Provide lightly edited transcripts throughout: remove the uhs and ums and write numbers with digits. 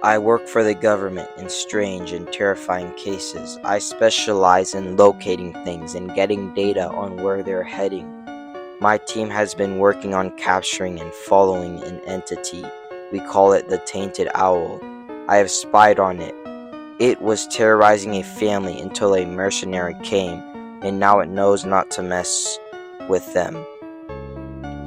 I work for the government in strange and terrifying cases. I specialize in locating things and getting data on where they're heading. My team has been working on capturing and following an entity. We call it the tainted owl. I have spied on it. It was terrorizing a family until a mercenary came, and now it knows not to mess with them.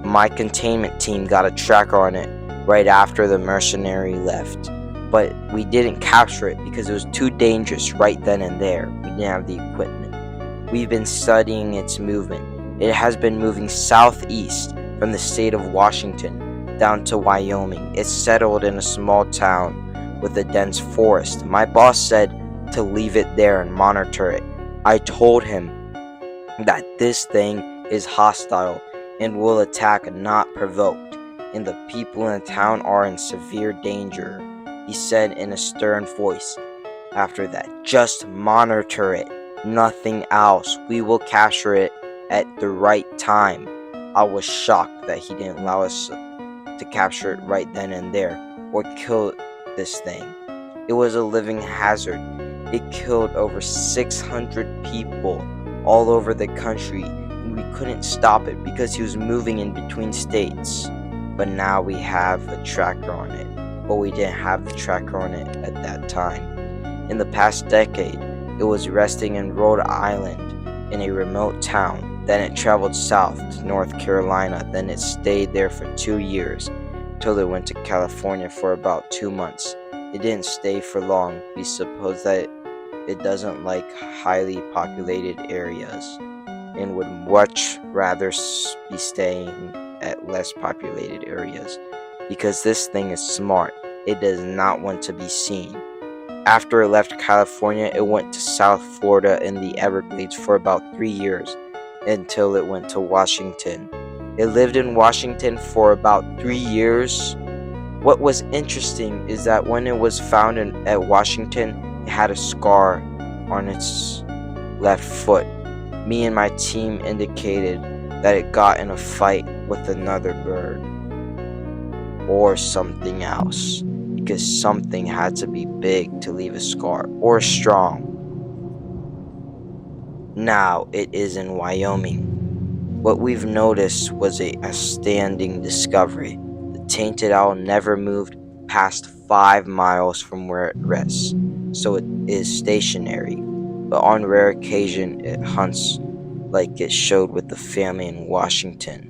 My containment team got a tracker on it right after the mercenary left, but we didn't capture it because it was too dangerous right then and there. We didn't have the equipment. We've been studying its movement. It has been moving southeast from the state of Washington down to Wyoming. It's settled in a small town with a dense forest. My boss said to leave it there and monitor it. I told him that this thing is hostile and will attack not provoked, and the people in the town are in severe danger. He said in a stern voice after that, just monitor it, nothing else. We will capture it at the right time. I was shocked that he didn't allow us to capture it right then and there or kill this thing. It was a living hazard. It killed over 600 people all over the country, and we couldn't stop it because he was moving in between states. But now we have a tracker on it, but we didn't have the tracker on it at that time. In the past decade, it was resting in Rhode Island in a remote town. Then it traveled south to North Carolina. Then it stayed there for 2 years till it went to California for about 2 months. It didn't stay for long. We suppose that it doesn't like highly populated areas and would much rather be staying at less populated areas because this thing is smart. It does not want to be seen. After it left California, it went to South Florida in the Everglades for about 3 years until it went to Washington. It lived in Washington for about 3 years. What was interesting is that when it was found at Washington, it had a scar on its left foot. Me and my team indicated that it got in a fight with another bird or something else, because something had to be big to leave a scar or strong. Now it is in Wyoming. What we've noticed was a astounding discovery. The tainted owl never moved past 5 miles from where it rests, so it is stationary, but on rare occasion it hunts like it showed with the family in Washington.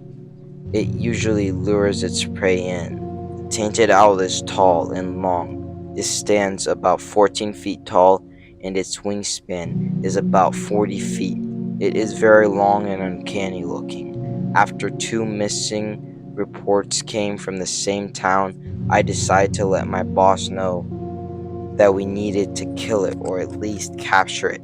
It usually lures its prey in. The tainted owl is tall and long. It stands about 14 feet tall, and its wingspan is about 40 feet. It is very long and uncanny looking. After 2 missing reports came from the same town, I decided to let my boss know that we needed to kill it or at least capture it.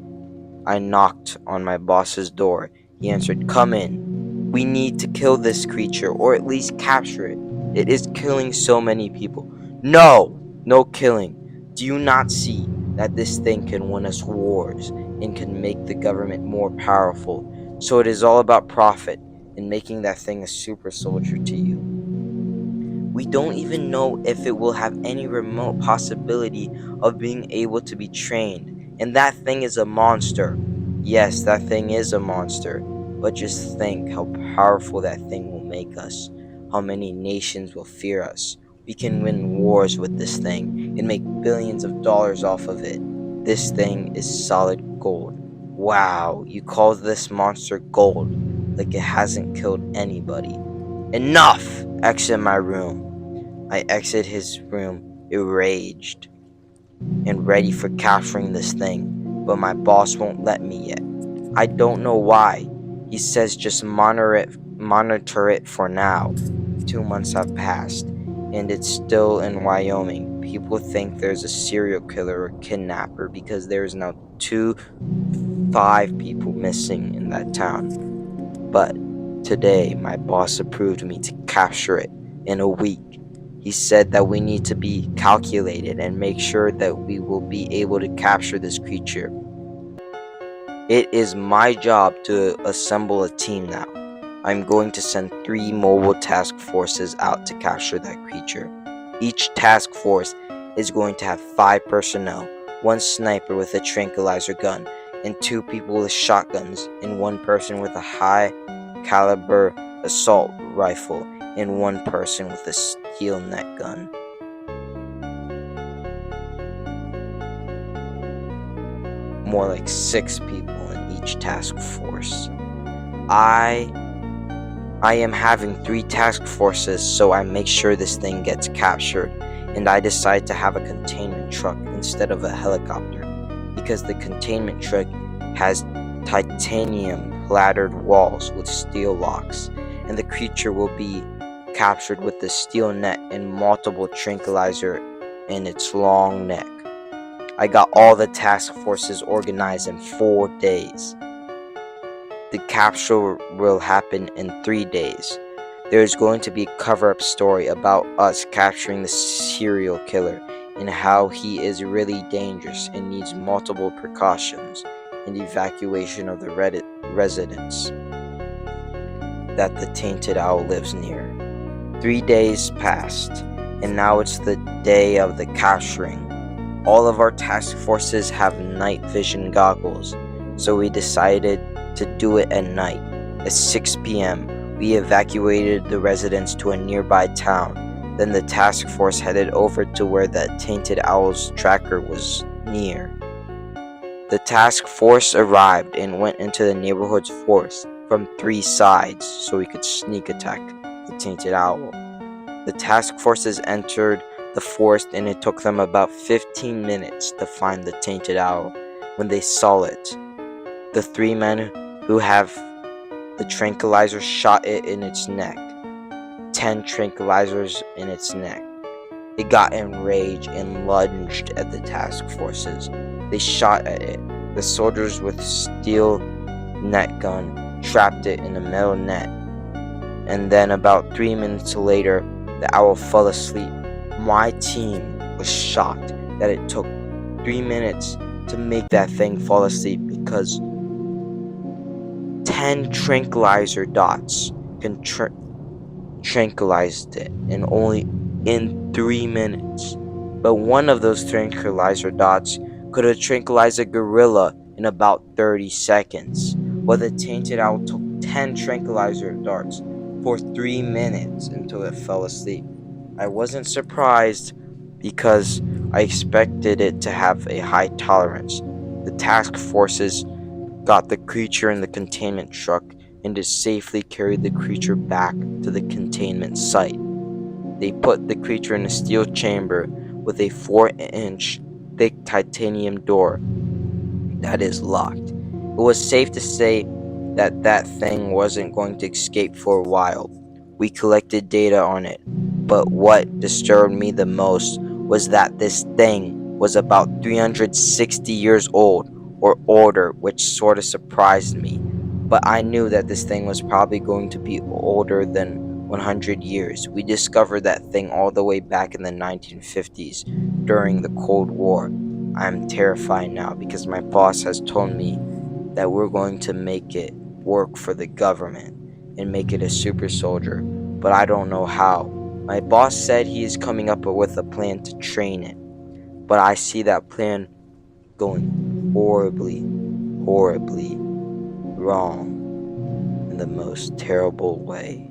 I knocked on my boss's door. He answered, "Come in. We need to kill this creature or at least capture it. It is killing so many people." "No! No killing. Do you not see that this thing can win us wars and can make the government more powerful? So it is all about profit and making that thing a super soldier to you. We don't even know if it will have any remote possibility of being able to be trained. And that thing is a monster." Yes, that thing is a monster. But just think how powerful that thing will make us. How many nations will fear us. We can win wars with this thing and make billions of dollars off of it. This thing is solid gold. Wow, you call this monster gold, like it hasn't killed anybody. Enough! Exit my room. I exit his room, enraged and ready for capturing this thing, but my boss won't let me yet. I don't know why. He says just monitor it for now. 2 months have passed, and it's still in Wyoming. People think there's a serial killer or kidnapper because there's now 5 people missing in that town. But today, my boss approved me to capture it in a week. He said that we need to be calculated and make sure that we will be able to capture this creature. It is my job to assemble a team now. I'm going to send 3 mobile task forces out to capture that creature. Each task force is going to have 5 personnel, 1 sniper with a tranquilizer gun, and 2 people with shotguns, and 1 person with a high caliber assault rifle, and 1 person with a steel net gun. More like 6 people in each task force. I am having 3 task forces, so I make sure this thing gets captured, and I decide to have a containment truck instead of a helicopter, because the containment truck has titanium platted walls with steel locks, and the creature will be captured with the steel net and multiple tranquilizer in its long neck. I got all the task forces organized in 4 days. The capture will happen in 3 days. There is going to be a cover-up story about us capturing the serial killer and how he is really dangerous and needs multiple precautions and evacuation of the residents that the tainted owl lives near. 3 days passed, and now it's the day of the capturing. All of our task forces have night vision goggles, so we decided to do it at night. At 6 p.m., we evacuated the residents to a nearby town. Then the task force headed over to where the tainted owl's tracker was near. The task force arrived and went into the neighborhood's forest from 3 sides so we could sneak attack the tainted owl. The task forces entered the forest, and it took them about 15 minutes to find the tainted owl. When they saw it, the 3 men who have the tranquilizer shot it in its neck. 10 tranquilizers in its neck. It got enraged and lunged at the task forces. They shot at it. The soldiers with steel net gun trapped it in a metal net. And then about 3 minutes later, the owl fell asleep. My team was shocked that it took 3 minutes to make that thing fall asleep, because 10 tranquilizer dots can tranquilized it in 3 minutes. But one of those tranquilizer dots could have tranquilized a gorilla in about 30 seconds. While the tainted owl took 10 tranquilizer darts for 3 minutes until it fell asleep. I wasn't surprised, because I expected it to have a high tolerance. The task forces got the creature in the containment truck and to safely carried the creature back to the containment site. They put the creature in a steel chamber with a 4-inch thick titanium door that is locked. It was safe to say that that thing wasn't going to escape for a while. We collected data on it, but what disturbed me the most was that this thing was about 360 years old or older, which sort of surprised me. But I knew that this thing was probably going to be older than 100 years. We discovered that thing all the way back in the 1950s during the Cold War. I'm terrified now because my boss has told me that we're going to make it work for the government and make it a super soldier, but I don't know how. My boss said he is coming up with a plan to train it, but I see that plan going horribly, horribly wrong in the most terrible way.